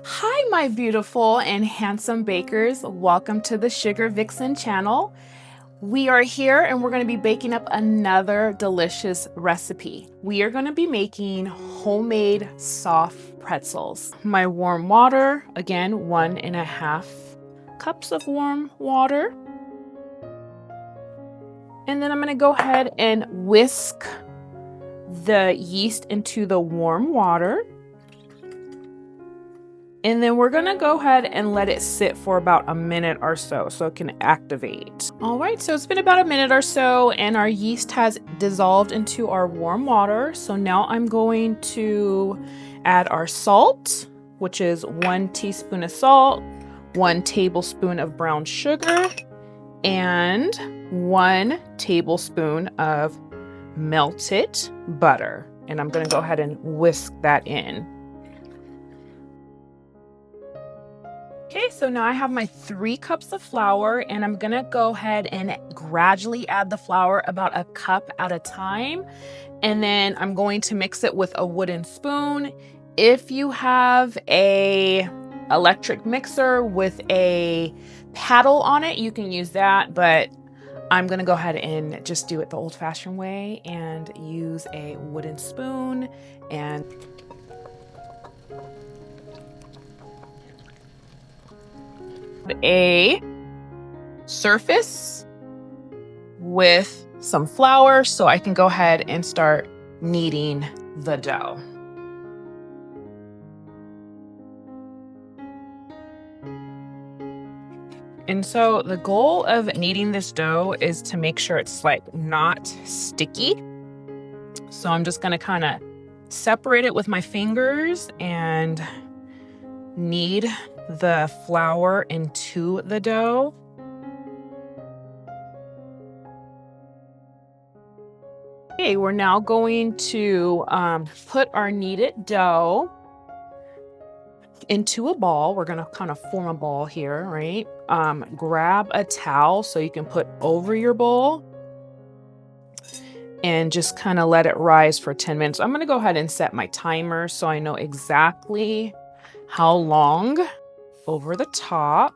Hi, my beautiful and handsome bakers. Welcome to the Sugar Vixen channel. We are here and we're going to be baking up another delicious recipe. We are going to be making homemade soft pretzels. My warm water, again, 1.5 cups of warm water. And then I'm going to go ahead and whisk the yeast into the warm water. And then we're gonna go ahead and let it sit for about a minute or so it can activate. All right, so it's been about a minute or so and our yeast has dissolved into our warm water. So now I'm going to add our salt, which is 1 teaspoon of salt, 1 tablespoon of brown sugar, and 1 tablespoon of melted butter. And I'm gonna go ahead and whisk that in. Okay, so now I have my 3 cups of flour and I'm gonna go ahead and gradually add the flour about a cup at a time. And then I'm going to mix it with a wooden spoon. If you have a electric mixer with a paddle on it, you can use that, but I'm gonna go ahead and just do it the old-fashioned way and use a wooden spoon and a surface with some flour so I can go ahead and start kneading the dough. And so the goal of kneading this dough is to make sure it's like not sticky. So I'm just gonna kind of separate it with my fingers and knead the flour into the dough. Okay, we're now going to put our kneaded dough into a ball. We're gonna kind of form a ball here, right? Grab a towel so you can put over your bowl and just kind of let it rise for 10 minutes. I'm gonna go ahead and set my timer so I know exactly how long. Over the top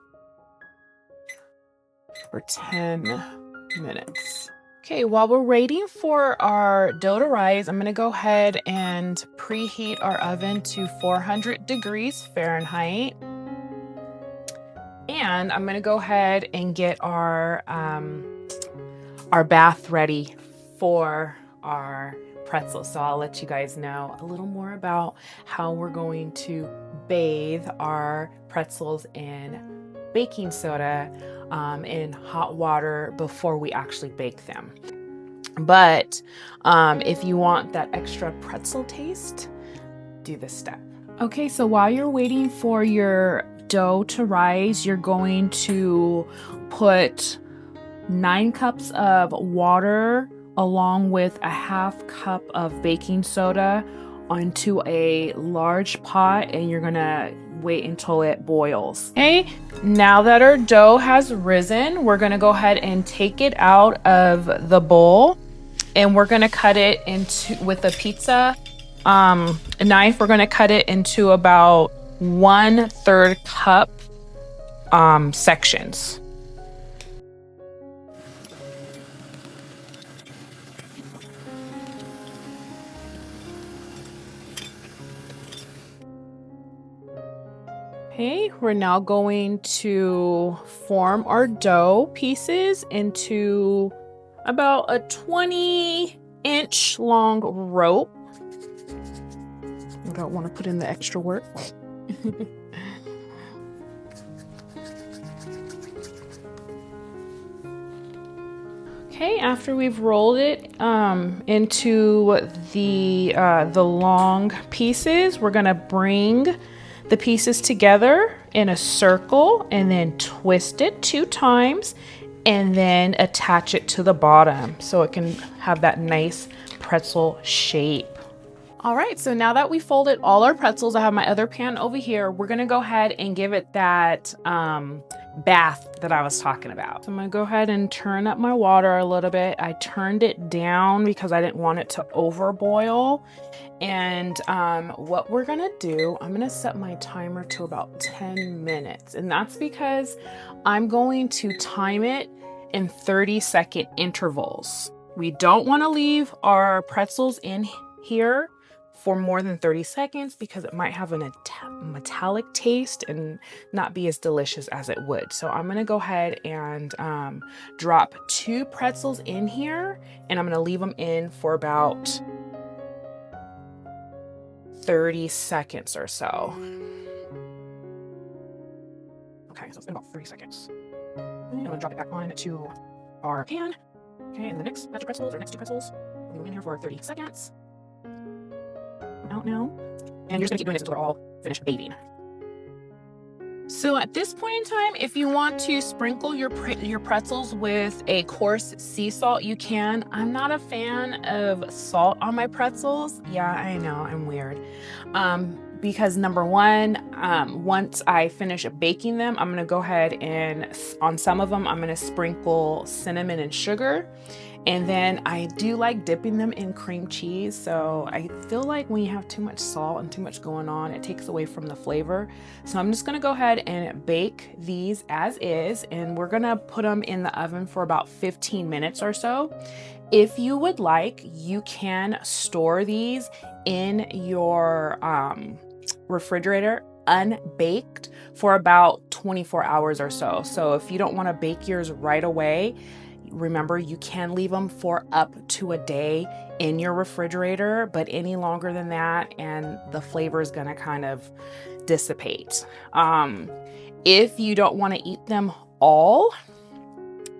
for 10 minutes. Okay, while we're waiting for our dough to rise, I'm gonna go ahead and preheat our oven to 400 degrees Fahrenheit. And I'm gonna go ahead and get our bath ready for our pretzels. So I'll let you guys know a little more about how we're going to bathe our pretzels in baking soda in hot water before we actually bake them. But if you want that extra pretzel taste, do this step. Okay, so while you're waiting for your dough to rise, you're going to put 9 cups of water along with a 1/2 cup of baking soda onto a large pot, and you're gonna wait until it boils. Okay, now that our dough has risen, we're gonna go ahead and take it out of the bowl, and we're gonna cut it into, with a pizza knife, we're gonna cut it into about 1/3 cup sections. Okay, we're now going to form our dough pieces into about a 20-inch long rope. I don't want to put in the extra work. Okay, after we've rolled it into the long pieces, we're gonna bring the pieces together in a circle and then twist it 2 times and then attach it to the bottom so it can have that nice pretzel shape. All right, so now that we folded all our pretzels, I have my other pan over here. We're gonna go ahead and give it that bath that I was talking about. So I'm gonna go ahead and turn up my water a little bit. I turned it down because I didn't want it to overboil. And what we're gonna do, I'm gonna set my timer to about 10 minutes. And that's because I'm going to time it in 30-second intervals. We don't wanna leave our pretzels in here for more than 30 seconds because it might have a metallic taste and not be as delicious as it would. So I'm gonna go ahead and drop 2 pretzels in here, and I'm gonna leave them in for about 30 seconds or so. Okay, so it's been about 30 seconds. And I'm gonna drop it back on to our pan. Okay, and the next batch of pretzels, or next 2 pretzels, leave them in here for 30 seconds. Out now. And you're just gonna keep doing this until they're all finished bathing. So at this point in time, if you want to sprinkle your pretzels with a coarse sea salt, you can. I'm not a fan of salt on my pretzels. Yeah, I know, I'm weird. Because number one, once I finish baking them, I'm gonna go ahead and on some of them, I'm gonna sprinkle cinnamon and sugar. And then I do like dipping them in cream cheese. So I feel like when you have too much salt and too much going on, it takes away from the flavor. So I'm just gonna go ahead and bake these as is, and we're gonna put them in the oven for about 15 minutes or so. If you would like, you can store these in your refrigerator unbaked for about 24 hours or so. So if you don't wanna bake yours right away, remember, you can leave them for up to a day in your refrigerator, but any longer than that, and the flavor is gonna kind of dissipate. If you don't want to eat them all,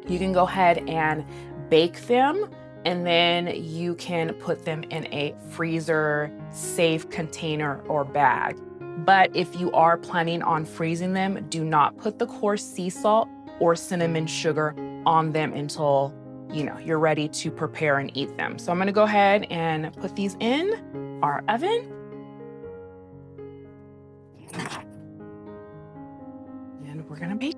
you can go ahead and bake them, and then you can put them in a freezer safe container or bag. But if you are planning on freezing them, do not put the coarse sea salt or cinnamon sugar on them until you're ready to prepare and eat them. So I'm gonna go ahead and put these in our oven. And we're gonna bake.